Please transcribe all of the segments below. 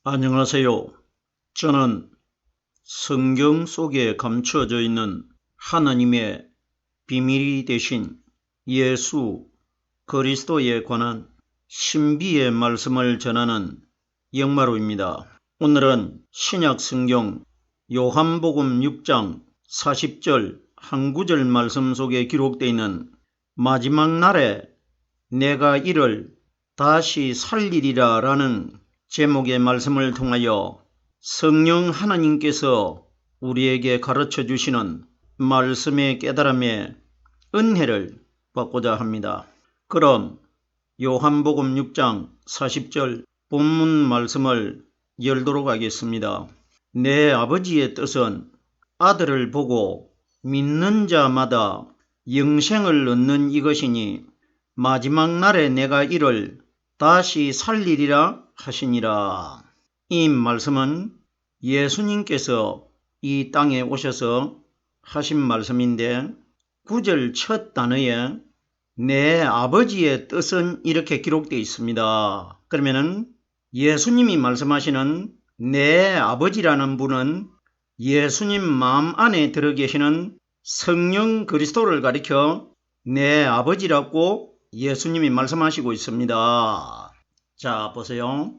안녕하세요. 저는 성경 속에 감추어져 있는 하나님의 비밀이 되신 예수 그리스도에 관한 신비의 말씀을 전하는 영마루입니다. 오늘은 신약 성경 요한복음 6장 40절 한 구절 말씀 속에 기록되어 있는 마지막 날에 내가 이를 다시 살리리라 라는 제목의 말씀을 통하여 성령 하나님께서 우리에게 가르쳐 주시는 말씀의 깨달음의 은혜를 받고자 합니다. 그럼 요한복음 6장 40절 본문 말씀을 열도록 하겠습니다. 내 아버지의 뜻은 아들을 보고 믿는 자마다 영생을 얻는 이것이니 마지막 날에 내가 이를 다시 살리리라 하시니라. 이 말씀은 예수님께서 이 땅에 오셔서 하신 말씀인데 9절 첫 단어에 내 아버지의 뜻은 이렇게 기록되어 있습니다. 그러면은 예수님이 말씀하시는 내 아버지라는 분은 예수님 마음 안에 들어 계시는 성령 그리스도를 가리켜 내 아버지라고 예수님이 말씀하시고 있습니다. 자, 보세요.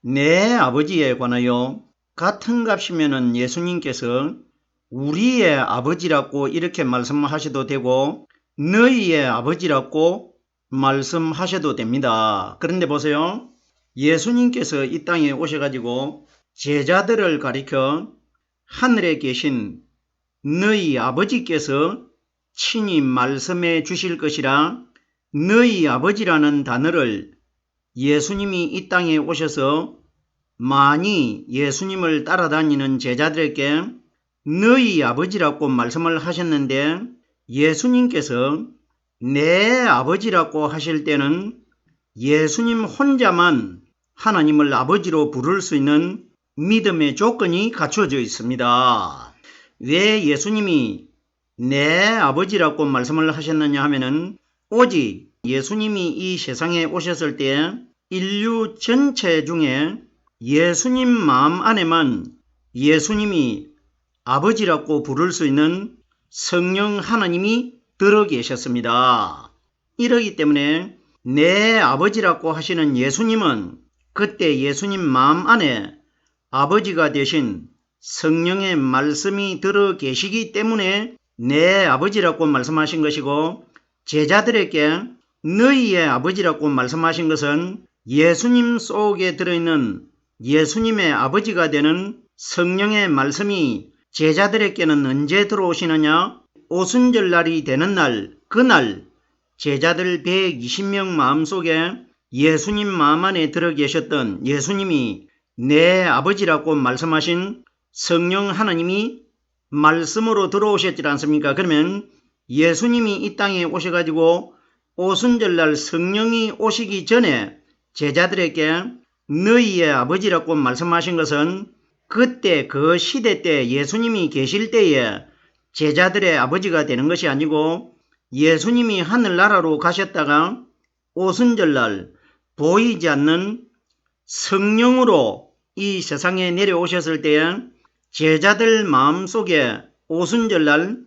내 아버지에 관하여 같은 값이면은 예수님께서 우리의 아버지라고 이렇게 말씀하셔도 되고 너희의 아버지라고 말씀하셔도 됩니다. 그런데 보세요. 예수님께서 이 땅에 오셔가지고 제자들을 가리켜 하늘에 계신 너희 아버지께서 친히 말씀해 주실 것이라 너희 아버지라는 단어를 예수님이 이 땅에 오셔서 많이 예수님을 따라다니는 제자들에게 너희 아버지라고 말씀을 하셨는데 예수님께서 내 아버지라고 하실 때는 예수님 혼자만 하나님을 아버지로 부를 수 있는 믿음의 조건이 갖춰져 있습니다. 왜 예수님이 내 아버지라고 말씀을 하셨느냐 하면은 오직 예수님이 이 세상에 오셨을 때 인류 전체 중에 예수님 마음 안에만 예수님이 아버지라고 부를 수 있는 성령 하나님이 들어 계셨습니다. 이러기 때문에 내 아버지라고 하시는 예수님은 그때 예수님 마음 안에 아버지가 되신 성령의 말씀이 들어 계시기 때문에 내 아버지라고 말씀하신 것이고 제자들에게 너희의 아버지라고 말씀하신 것은 예수님 속에 들어있는 예수님의 아버지가 되는 성령의 말씀이 제자들에게는 언제 들어오시느냐? 오순절날이 되는 날, 그날 제자들 120명 마음속에 예수님 마음 안에 들어 계셨던 예수님이 내 아버지라고 말씀하신 성령 하나님이 말씀으로 들어오셨지 않습니까? 그러면 예수님이 이 땅에 오셔가지고 오순절날 성령이 오시기 전에 제자들에게 너희의 아버지라고 말씀하신 것은 그때 그 시대 때 예수님이 계실 때에 제자들의 아버지가 되는 것이 아니고 예수님이 하늘나라로 가셨다가 오순절날 보이지 않는 성령으로 이 세상에 내려오셨을 때에 제자들 마음속에 오순절날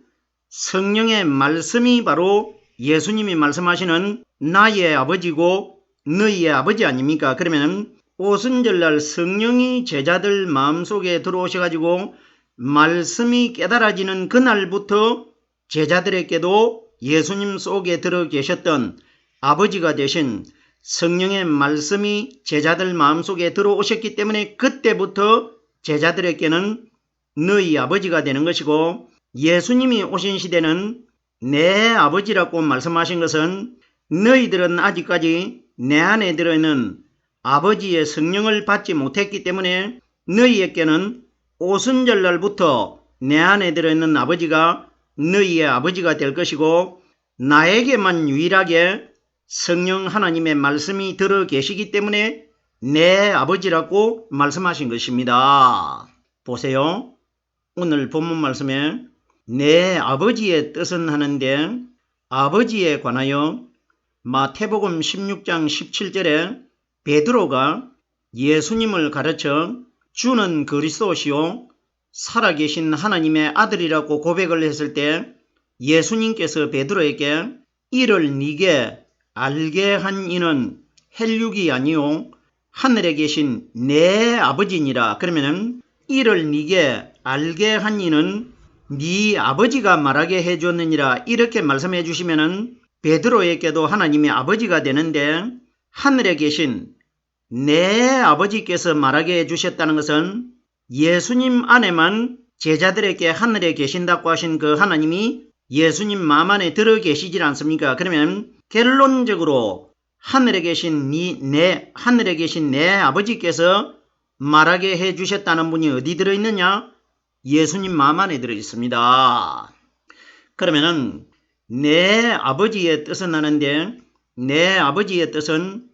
성령의 말씀이 바로 예수님이 말씀하시는 나의 아버지고 너희의 아버지 아닙니까? 그러면 오순절날 성령이 제자들 마음속에 들어오셔가지고 말씀이 깨달아지는 그날부터 제자들에게도 예수님 속에 들어 계셨던 아버지가 되신 성령의 말씀이 제자들 마음속에 들어오셨기 때문에 그때부터 제자들에게는 너희 아버지가 되는 것이고 예수님이 오신 시대는 내 아버지라고 말씀하신 것은 너희들은 아직까지 내 안에 들어있는 아버지의 성령을 받지 못했기 때문에 너희에게는 오순절날부터 내 안에 들어있는 아버지가 너희의 아버지가 될 것이고 나에게만 유일하게 성령 하나님의 말씀이 들어 계시기 때문에 내 아버지라고 말씀하신 것입니다. 보세요. 오늘 본문 말씀에 내 아버지의 뜻은 하는데 아버지에 관하여 마태복음 16장 17절에 베드로가 예수님을 가르쳐 주는 그리스도시요 살아계신 하나님의 아들이라고 고백을 했을 때 예수님께서 베드로에게 이를 네게 알게 한 이는 혈육이 아니요 하늘에 계신 내 아버지니라. 그러면은 이를 네게 알게 한 이는 네 아버지가 말하게 해줬느니라 이렇게 말씀해 주시면은 베드로에게도 하나님의 아버지가 되는데 하늘에 계신 내 아버지께서 말하게 해주셨다는 것은 예수님 안에만 제자들에게 하늘에 계신다고 하신 그 하나님이 예수님 마음 안에 들어 계시질 않습니까? 그러면 결론적으로 하늘에 계신 내 아버지께서 말하게 해주셨다는 분이 어디 들어있느냐? 예수님 마음 안에 들어있습니다. 그러면은 내 아버지의 뜻은 아는데 내 아버지의 뜻은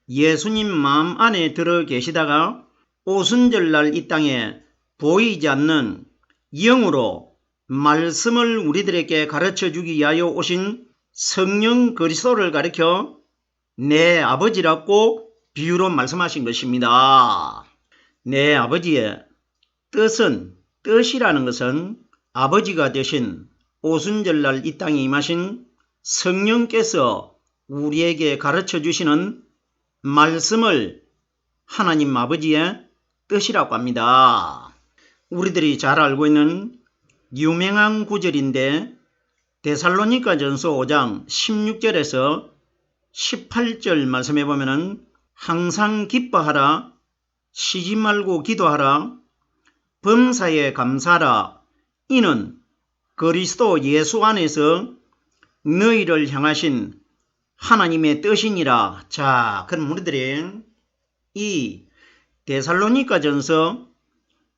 예수님 마음 안에 들어 계시다가 오순절날 이 땅에 보이지 않는 영으로 말씀을 우리들에게 가르쳐주기 위하여 오신 성령 그리스도를 가리켜 내 아버지라고 비유로 말씀하신 것입니다. 내 아버지의 뜻이라는 것은 아버지가 되신 오순절날 이 땅에 임하신 성령께서 우리에게 가르쳐주시는 말씀을 하나님 아버지의 뜻이라고 합니다. 우리들이 잘 알고 있는 유명한 구절인데 데살로니가전서 5장 16절에서 18절 말씀해 보면은 항상 기뻐하라, 쉬지 말고 기도하라, 범사에 감사하라, 이는 그리스도 예수 안에서 너희를 향하신 하나님의 뜻이니라. 자, 그럼 우리들이 이 데살로니가전서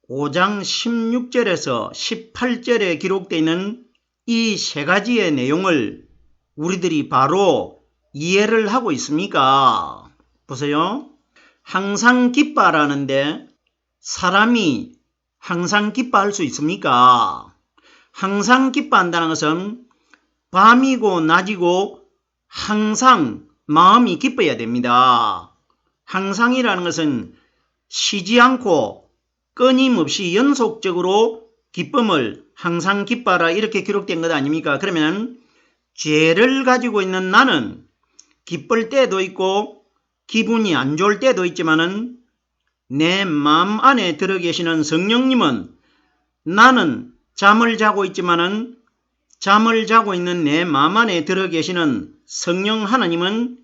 5장 16절에서 18절에 기록되어 있는 이 세 가지의 내용을 우리들이 바로 이해를 하고 있습니까? 보세요. 항상 기뻐하라는데 사람이 항상 기뻐할 수 있습니까? 항상 기뻐한다는 것은 밤이고 낮이고 항상 마음이 기뻐야 됩니다. 항상이라는 것은 쉬지 않고 끊임없이 연속적으로 기쁨을 항상 기뻐하라 이렇게 기록된 것 아닙니까? 그러면 죄를 가지고 있는 나는 기쁠 때도 있고 기분이 안 좋을 때도 있지만은 내 마음 안에 들어 계시는 성령님은 나는 잠을 자고 있지만은 잠을 자고 있는 내 마음 안에 들어 계시는 성령 하나님은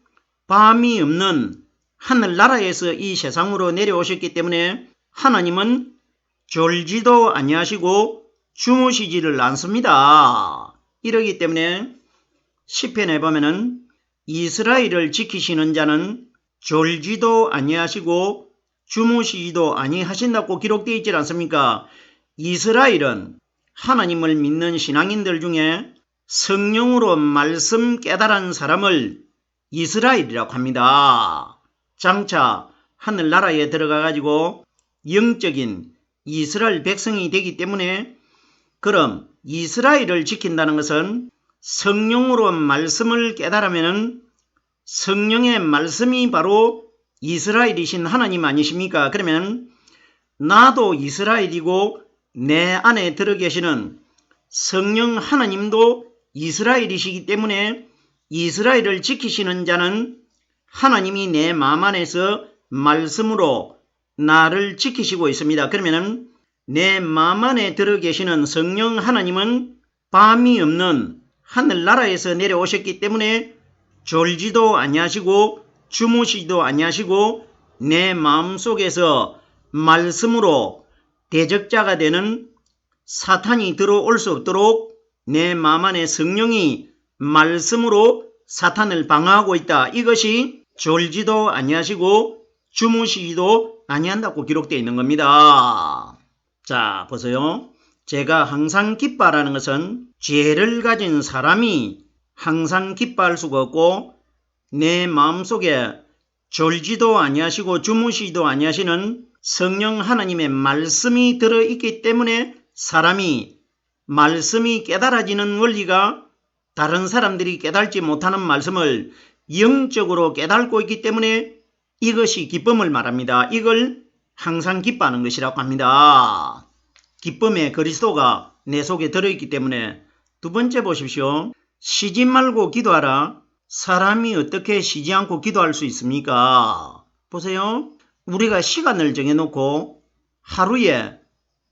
밤이 없는 하늘나라에서 이 세상으로 내려오셨기 때문에 하나님은 졸지도 아니하시고 주무시지를 않습니다. 이러기 때문에 시편에 보면은 이스라엘을 지키시는 자는 졸지도 아니하시고 주무시지도 아니하신다고 기록되어 있지 않습니까? 이스라엘은 하나님을 믿는 신앙인들 중에 성령으로 말씀 깨달은 사람을 이스라엘이라고 합니다. 장차 하늘나라에 들어가 가지고 영적인 이스라엘 백성이 되기 때문에 그럼 이스라엘을 지킨다는 것은 성령으로 말씀을 깨달으면 성령의 말씀이 바로 이스라엘이신 하나님 아니십니까? 그러면 나도 이스라엘이고 내 안에 들어 계시는 성령 하나님도 이스라엘이시기 때문에 이스라엘을 지키시는 자는 하나님이 내 마음 안에서 말씀으로 나를 지키시고 있습니다. 그러면 내 마음 안에 들어 계시는 성령 하나님은 밤이 없는 하늘나라에서 내려오셨기 때문에 졸지도 아니하시고 주무시지도 아니하시고 내 마음속에서 말씀으로 대적자가 되는 사탄이 들어올 수 없도록 내 마음 안에 성령이 말씀으로 사탄을 방어하고 있다. 이것이 졸지도 아니하시고 주무시지도 아니한다고 기록되어 있는 겁니다. 자, 보세요. 제가 항상 기뻐하라는 것은 죄를 가진 사람이 항상 기뻐할 수가 없고 내 마음속에 졸지도 아니하시고 주무시지도 아니하시는 성령 하나님의 말씀이 들어있기 때문에 사람이 말씀이 깨달아지는 원리가 다른 사람들이 깨달지 못하는 말씀을 영적으로 깨닫고 있기 때문에 이것이 기쁨을 말합니다. 이걸 항상 기뻐하는 것이라고 합니다. 기쁨의 그리스도가 내 속에 들어있기 때문에 두 번째 보십시오. 쉬지 말고 기도하라. 사람이 어떻게 쉬지 않고 기도할 수 있습니까? 보세요. 우리가 시간을 정해놓고 하루에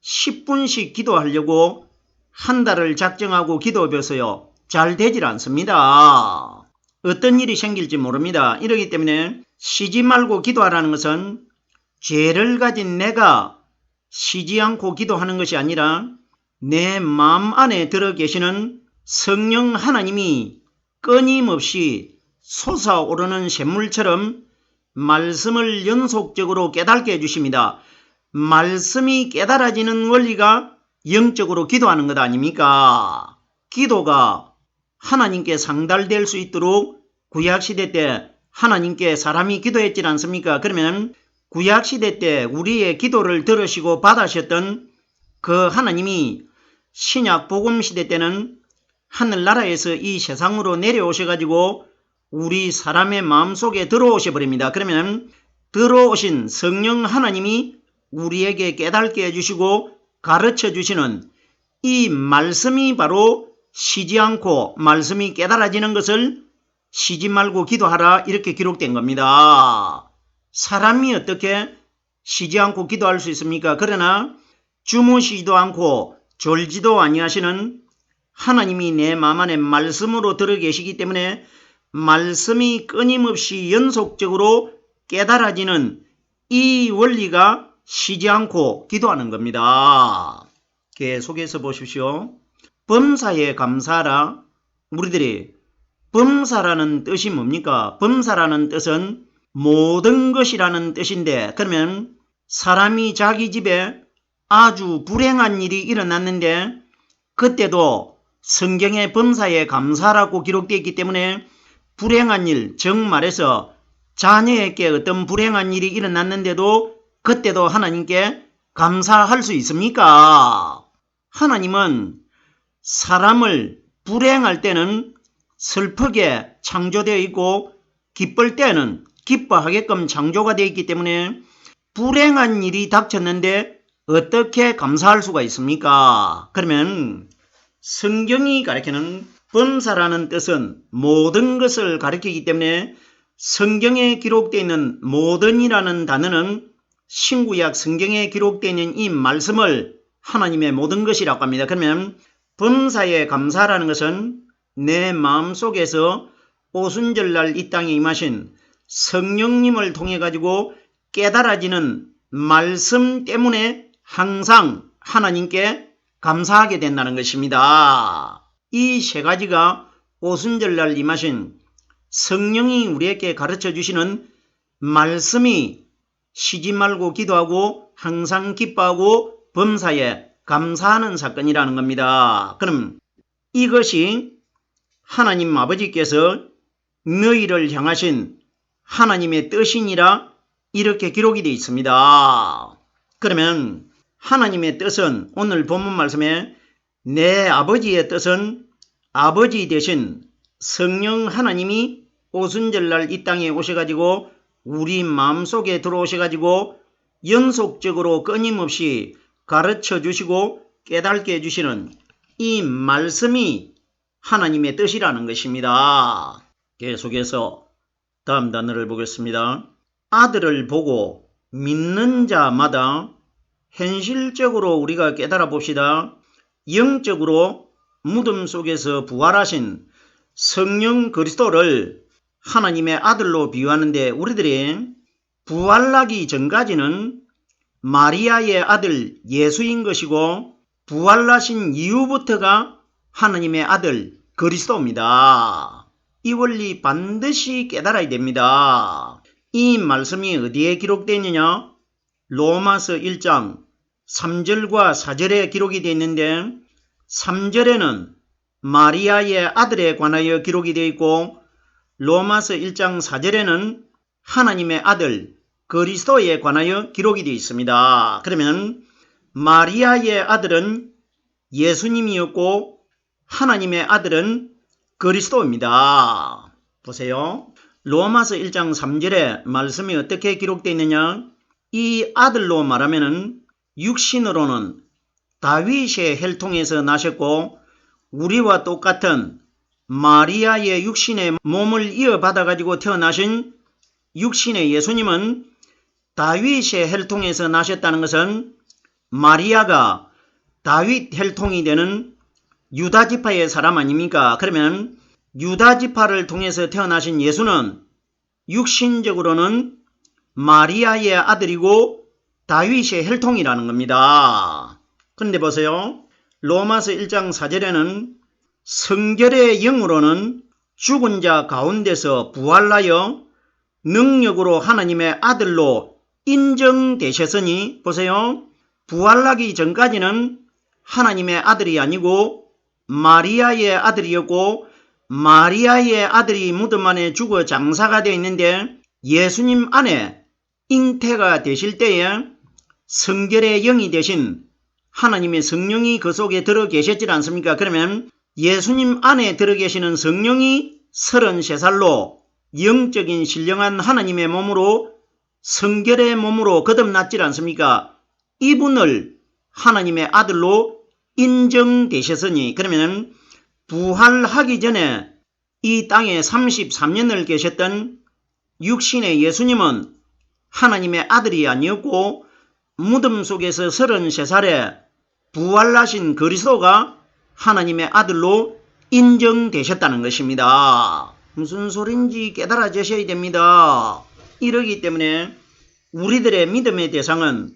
10분씩 기도하려고 한 달을 작정하고 기도해보세요. 잘 되질 않습니다. 어떤 일이 생길지 모릅니다. 이러기 때문에 쉬지 말고 기도하라는 것은 죄를 가진 내가 쉬지 않고 기도하는 것이 아니라 내 마음 안에 들어 계시는 성령 하나님이 끊임없이 솟아오르는 샘물처럼 말씀을 연속적으로 깨닫게 해주십니다. 말씀이 깨달아지는 원리가 영적으로 기도하는 것 아닙니까? 기도가 하나님께 상달될 수 있도록 구약시대 때 하나님께 사람이 기도했지 않습니까? 그러면 구약시대 때 우리의 기도를 들으시고 받으셨던 그 하나님이 신약 복음시대 때는 하늘나라에서 이 세상으로 내려오셔가지고 우리 사람의 마음속에 들어오셔 버립니다. 그러면 들어오신 성령 하나님이 우리에게 깨닫게 해주시고 가르쳐 주시는 이 말씀이 바로 쉬지 않고 말씀이 깨달아지는 것을 쉬지 말고 기도하라 이렇게 기록된 겁니다. 사람이 어떻게 쉬지 않고 기도할 수 있습니까? 그러나 주무시지도 않고 졸지도 아니하시는 하나님이 내 마음 안에 말씀으로 들어 계시기 때문에 말씀이 끊임없이 연속적으로 깨달아지는 이 원리가 쉬지 않고 기도하는 겁니다. 계속해서 보십시오. 범사에 감사하라. 우리들이 범사라는 뜻이 뭡니까? 범사라는 뜻은 모든 것이라는 뜻인데, 그러면 사람이 자기 집에 아주 불행한 일이 일어났는데 그때도 성경의 범사에 감사라고 기록되어 있기 때문에 불행한 일, 즉 말해서 자녀에게 어떤 불행한 일이 일어났는데도 그때도 하나님께 감사할 수 있습니까? 하나님은 사람을 불행할 때는 슬프게 창조되어 있고 기쁠 때는 기뻐하게끔 창조가 되어 있기 때문에 불행한 일이 닥쳤는데 어떻게 감사할 수가 있습니까? 그러면 성경이 가리키는 범사라는 뜻은 모든 것을 가리키기 때문에 성경에 기록되어 있는 모든이라는 단어는 신구약 성경에 기록되어 있는 이 말씀을 하나님의 모든 것이라고 합니다. 그러면 범사에 감사라는 것은 내 마음속에서 오순절날 이 땅에 임하신 성령님을 통해 가지고 깨달아지는 말씀 때문에 항상 하나님께 감사하게 된다는 것입니다. 이 세 가지가 오순절날 임하신 성령이 우리에게 가르쳐 주시는 말씀이 쉬지 말고 기도하고 항상 기뻐하고 범사에 감사하는 사건이라는 겁니다. 그럼 이것이 하나님 아버지께서 너희를 향하신 하나님의 뜻이니라 이렇게 기록이 되어 있습니다. 그러면 하나님의 뜻은 오늘 본문 말씀에 내 아버지의 뜻은 아버지 되신 성령 하나님이 오순절날 이 땅에 오셔가지고 우리 마음속에 들어오셔가지고 연속적으로 끊임없이 가르쳐 주시고 깨닫게 해주시는 이 말씀이 하나님의 뜻이라는 것입니다. 계속해서 다음 단어를 보겠습니다. 아들을 보고 믿는 자마다 현실적으로 우리가 깨달아 봅시다. 영적으로 무덤 속에서 부활하신 성령 그리스도를 하나님의 아들로 비유하는데 우리들이 부활하기 전까지는 마리아의 아들 예수인 것이고 부활하신 이후부터가 하나님의 아들 그리스도입니다. 이 원리 반드시 깨달아야 됩니다. 이 말씀이 어디에 기록되어 있느냐? 로마서 1장 3절과 4절에 기록이 되어 있는데 3절에는 마리아의 아들에 관하여 기록이 되어 있고 로마서 1장 4절에는 하나님의 아들 그리스도에 관하여 기록이 되어 있습니다. 그러면 마리아의 아들은 예수님이었고 하나님의 아들은 그리스도입니다. 보세요. 로마서 1장 3절에 말씀이 어떻게 기록되어 있느냐? 이 아들로 말하면은 육신으로는 다윗의 혈통에서 나셨고 우리와 똑같은 마리아의 육신의 몸을 이어받아 가지고 태어나신 육신의 예수님은 다윗의 혈통에서 나셨다는 것은 마리아가 다윗 혈통이 되는 유다지파의 사람 아닙니까? 그러면 유다지파를 통해서 태어나신 예수는 육신적으로는 마리아의 아들이고 다윗의 혈통이라는 겁니다. 그런데 보세요. 로마서 1장 4절에는 성결의 영으로는 죽은 자 가운데서 부활하여 능력으로 하나님의 아들로 인정되셨으니, 보세요. 부활하기 전까지는 하나님의 아들이 아니고 마리아의 아들이었고 마리아의 아들이 무덤 안에 죽어 장사가 되어 있는데 예수님 안에 잉태가 되실 때에 성결의 영이 되신 하나님의 성령이 그 속에 들어 계셨지 않습니까? 그러면 예수님 안에 들어 계시는 성령이 33살로 영적인 신령한 하나님의 몸으로 성결의 몸으로 거듭났지 않습니까? 이분을 하나님의 아들로 인정되셨으니, 그러면 부활하기 전에 이 땅에 33년을 계셨던 육신의 예수님은 하나님의 아들이 아니었고 무덤 속에서 33살에 부활하신 그리스도가 하나님의 아들로 인정되셨다는 것입니다. 무슨 소린지 깨달아지셔야 됩니다. 이러기 때문에 우리들의 믿음의 대상은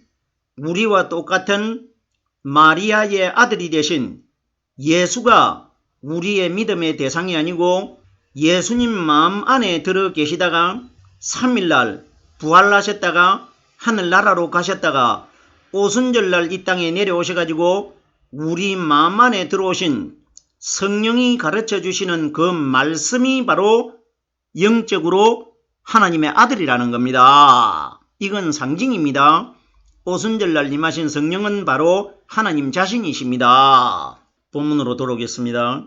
우리와 똑같은 마리아의 아들이 되신 예수가 우리의 믿음의 대상이 아니고 예수님 마음 안에 들어 계시다가 3일날 부활하셨다가 하늘나라로 가셨다가 오순절날 이 땅에 내려오셔가지고 우리 마음 안에 들어오신 성령이 가르쳐 주시는 그 말씀이 바로 영적으로 하나님의 아들이라는 겁니다. 이건 상징입니다. 오순절날 임하신 성령은 바로 하나님 자신이십니다. 본문으로 돌아오겠습니다.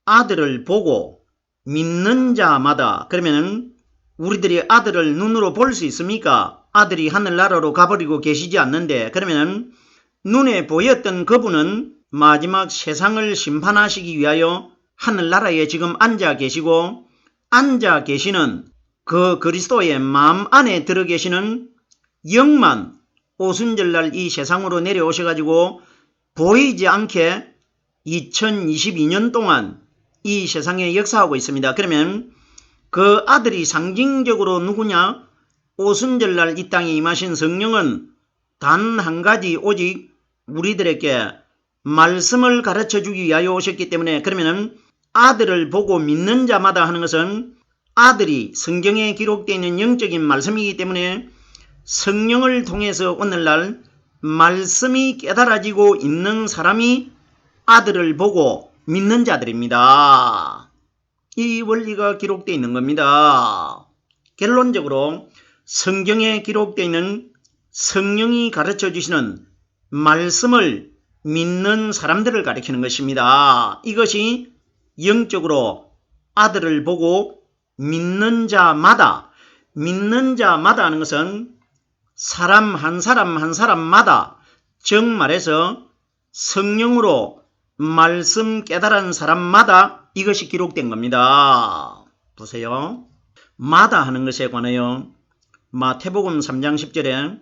아들을 보고 믿는 자마다, 그러면 우리들이 아들을 눈으로 볼 수 있습니까? 아들이 하늘나라로 가버리고 계시지 않는데, 그러면 눈에 보였던 그분은 마지막 세상을 심판하시기 위하여 하늘나라에 지금 앉아 계시고, 앉아 계시는 그 그리스도의 마음 안에 들어 계시는 영만 오순절날 이 세상으로 내려오셔가지고 보이지 않게 2022년 동안 이 세상에 역사하고 있습니다. 그러면 그 아들이 상징적으로 누구냐? 오순절날 이 땅에 임하신 성령은 단 한 가지 오직 우리들에게 말씀을 가르쳐 주기 위하여 오셨기 때문에, 그러면 아들을 보고 믿는 자마다 하는 것은 아들이 성경에 기록되어 있는 영적인 말씀이기 때문에 성령을 통해서 오늘날 말씀이 깨달아지고 있는 사람이 아들을 보고 믿는 자들입니다. 이 원리가 기록되어 있는 겁니다. 결론적으로 성경에 기록되어 있는 성령이 가르쳐 주시는 말씀을 믿는 사람들을 가리키는 것입니다. 이것이 영적으로 아들을 보고 믿는 자마다 하는 것은 사람 한 사람마다 정말해서 성령으로 말씀 깨달은 사람마다 이것이 기록된 겁니다. 보세요. 마다 하는 것에 관하여 마태복음 3장 10절에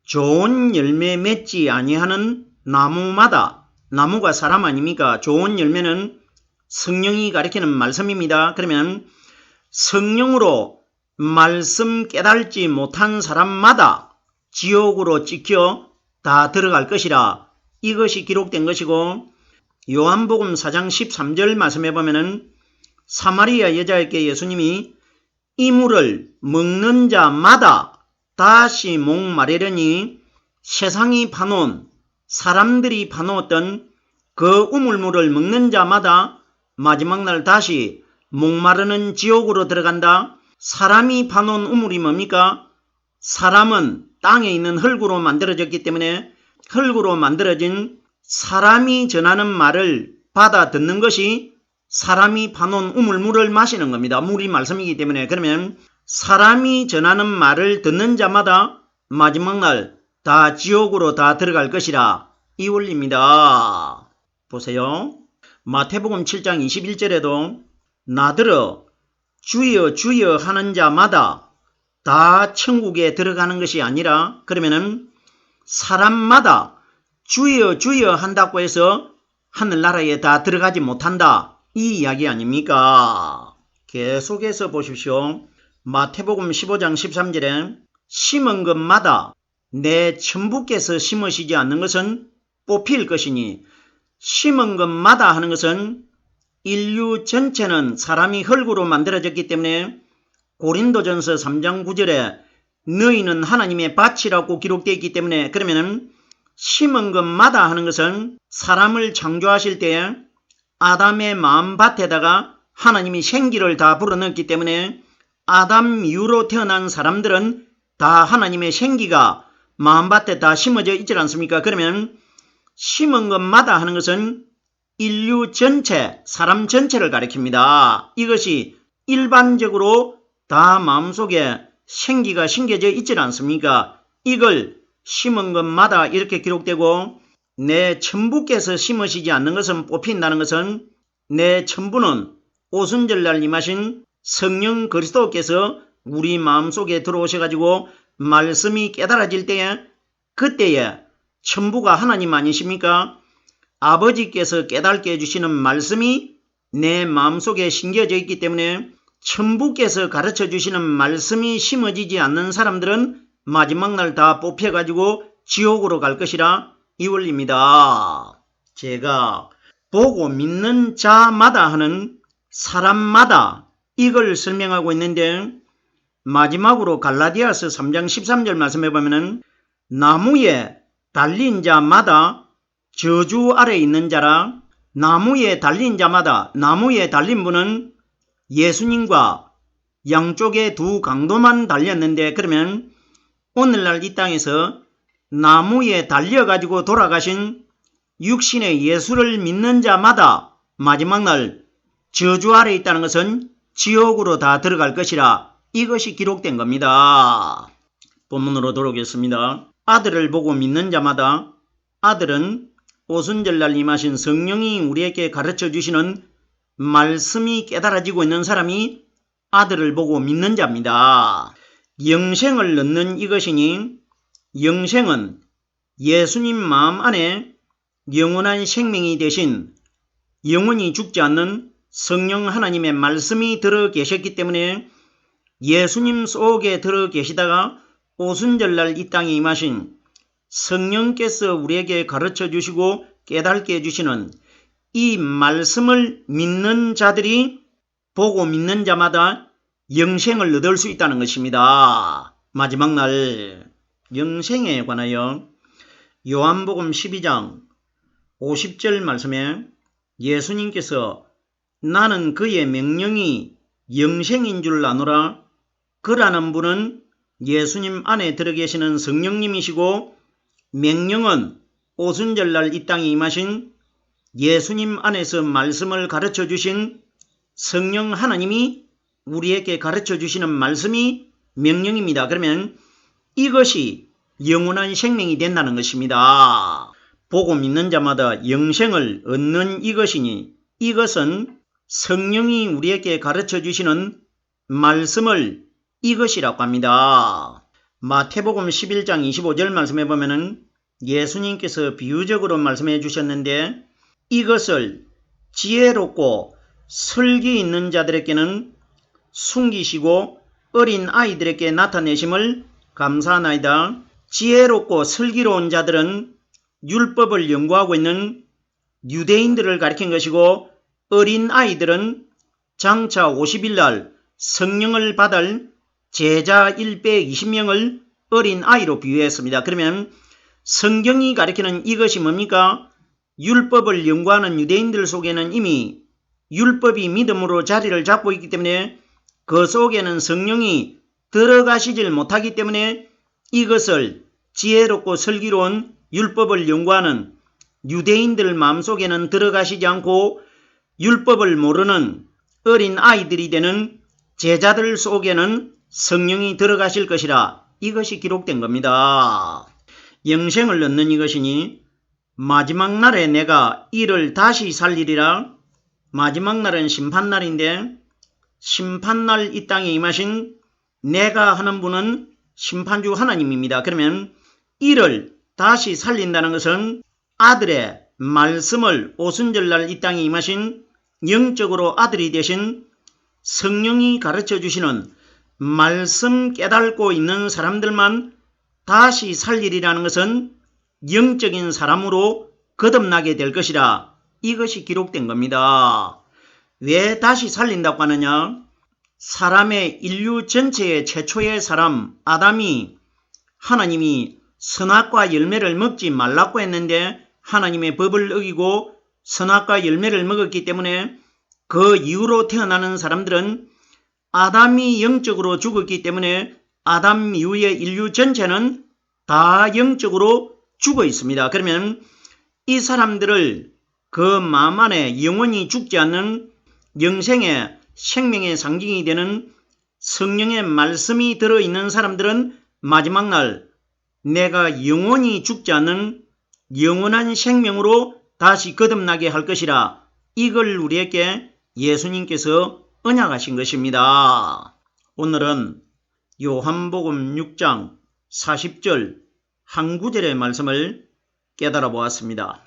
좋은 열매 맺지 아니하는 나무마다, 나무가 사람 아닙니까? 좋은 열매는 성령이 가리키는 말씀입니다. 그러면 성령으로 말씀 깨달지 못한 사람마다 지옥으로 찍혀 다 들어갈 것이라, 이것이 기록된 것이고, 요한복음 4장 13절 말씀해 보면은 사마리아 여자에게 예수님이 이 물을 먹는 자마다 다시 목마르려니 세상이 파놓은, 사람들이 파놓았던 그 우물물을 먹는 자마다 마지막 날 다시 목마르는 지옥으로 들어간다. 사람이 파놓은 우물이 뭡니까? 사람은 땅에 있는 흙으로 만들어졌기 때문에 흙으로 만들어진 사람이 전하는 말을 받아 듣는 것이 사람이 파놓은 우물물을 마시는 겁니다. 물이 말씀이기 때문에. 그러면 사람이 전하는 말을 듣는 자마다 마지막 날 다 지옥으로 다 들어갈 것이라 이 원리입니다. 보세요. 마태복음 7장 21절에도 나더러 주여 주여 하는 자마다 다 천국에 들어가는 것이 아니라, 그러면은 사람마다 주여 주여 한다고 해서 하늘나라에 다 들어가지 못한다 이 이야기 아닙니까? 계속해서 보십시오. 마태복음 15장 13절에 심은 것마다 내 천부께서 심으시지 않는 것은 뽑힐 것이니, 심은 것마다 하는 것은 인류 전체는 사람이 흙으로 만들어졌기 때문에 고린도전서 3장 9절에 너희는 하나님의 밭이라고 기록되어 있기 때문에, 그러면은 심은 것마다 하는 것은 사람을 창조하실 때에 아담의 마음밭에다가 하나님이 생기를 다 불어넣었기 때문에 아담 이후로 태어난 사람들은 다 하나님의 생기가 마음밭에 다 심어져 있지 않습니까? 그러면 심은 것마다 하는 것은 인류 전체, 사람 전체를 가리킵니다. 이것이 일반적으로 다 마음속에 생기가 심겨져 있지 않습니까? 이걸 심은 것마다 이렇게 기록되고, 내 천부께서 심으시지 않는 것은 뽑힌다는 것은 내 천부는 오순절날 임하신 성령 그리스도께서 우리 마음속에 들어오셔가지고 말씀이 깨달아질 때에, 그때에 천부가 하나님 아니십니까? 아버지께서 깨닫게 해주시는 말씀이 내 마음속에 심겨져 있기 때문에 천부께서 가르쳐 주시는 말씀이 심어지지 않는 사람들은 마지막 날 다 뽑혀가지고 지옥으로 갈 것이라 이 원리입니다. 제가 보고 믿는 자마다 하는 사람마다 이걸 설명하고 있는데, 마지막으로 갈라디아서 3장 13절 말씀해 보면은 나무에 달린 자마다 저주 아래 있는 자라. 나무에 달린 자마다, 나무에 달린 분은 예수님과 양쪽에 두 강도만 달렸는데, 그러면 오늘날 이 땅에서 나무에 달려가지고 돌아가신 육신의 예수를 믿는 자마다 마지막 날 저주 아래 있다는 것은 지옥으로 다 들어갈 것이라 이것이 기록된 겁니다. 본문으로 돌아오겠습니다. 아들을 보고 믿는 자마다, 아들은 오순절날 임하신 성령이 우리에게 가르쳐 주시는 말씀이 깨달아지고 있는 사람이 아들을 보고 믿는 자입니다. 영생을 얻는 이것이니, 영생은 예수님 마음 안에 영원한 생명이 되신 영원히 죽지 않는 성령 하나님의 말씀이 들어 계셨기 때문에 예수님 속에 들어 계시다가 오순절날 이 땅에 임하신 성령께서 우리에게 가르쳐 주시고 깨닫게 해주시는 이 말씀을 믿는 자들이 보고 믿는 자마다 영생을 얻을 수 있다는 것입니다. 마지막 날 영생에 관하여 요한복음 12장 50절 말씀에 예수님께서 나는 그의 명령이 영생인 줄 아노라. 그라는 분은 예수님 안에 들어계시는 성령님이시고, 명령은 오순절날 이 땅에 임하신 예수님 안에서 말씀을 가르쳐 주신 성령 하나님이 우리에게 가르쳐 주시는 말씀이 명령입니다. 그러면 이것이 영원한 생명이 된다는 것입니다. 보고 믿는 자마다 영생을 얻는 이것이니, 이것은 성령이 우리에게 가르쳐 주시는 말씀을 이것이라고 합니다. 마태복음 11장 25절 말씀해 보면은 예수님께서 비유적으로 말씀해 주셨는데, 이것을 지혜롭고 설기 있는 자들에게는 숨기시고 어린 아이들에게 나타내심을 감사하나이다. 지혜롭고 슬기로운 자들은 율법을 연구하고 있는 유대인들을 가리킨 것이고, 어린 아이들은 장차 50일 날 성령을 받을 제자 120명을 어린 아이로 비유했습니다. 그러면 성경이 가리키는 이것이 뭡니까? 율법을 연구하는 유대인들 속에는 이미 율법이 믿음으로 자리를 잡고 있기 때문에 그 속에는 성령이 들어가시질 못하기 때문에 이것을 지혜롭고 슬기로운 율법을 연구하는 유대인들 마음속에는 들어가시지 않고 율법을 모르는 어린 아이들이 되는 제자들 속에는 성령이 들어가실 것이라 이것이 기록된 겁니다. 영생을 얻는 이것이니 마지막 날에 내가 이를 다시 살리리라. 마지막 날은 심판날인데 심판날 이 땅에 임하신 내가 하는 분은 심판주 하나님입니다. 그러면 이를 다시 살린다는 것은 아들의 말씀을 오순절날 이 땅에 임하신 영적으로 아들이 되신 성령이 가르쳐 주시는 말씀 깨닫고 있는 사람들만 다시 살리리라는 것은 영적인 사람으로 거듭나게 될 것이라 이것이 기록된 겁니다. 왜 다시 살린다고 하느냐? 사람의 인류 전체의 최초의 사람 아담이 하나님이 선악과 열매를 먹지 말라고 했는데 하나님의 법을 어기고 선악과 열매를 먹었기 때문에 그 이후로 태어나는 사람들은 아담이 영적으로 죽었기 때문에 아담 이후의 인류 전체는 다 영적으로 죽어 있습니다. 그러면 이 사람들을 그 마음 안에 영원히 죽지 않는 영생의 생명의 상징이 되는 성령의 말씀이 들어있는 사람들은 마지막 날 내가 영원히 죽지 않는 영원한 생명으로 다시 거듭나게 할 것이라 이걸 우리에게 예수님께서 언약하신 것입니다. 오늘은 요한복음 6장 40절 한 구절의 말씀을 깨달아 보았습니다.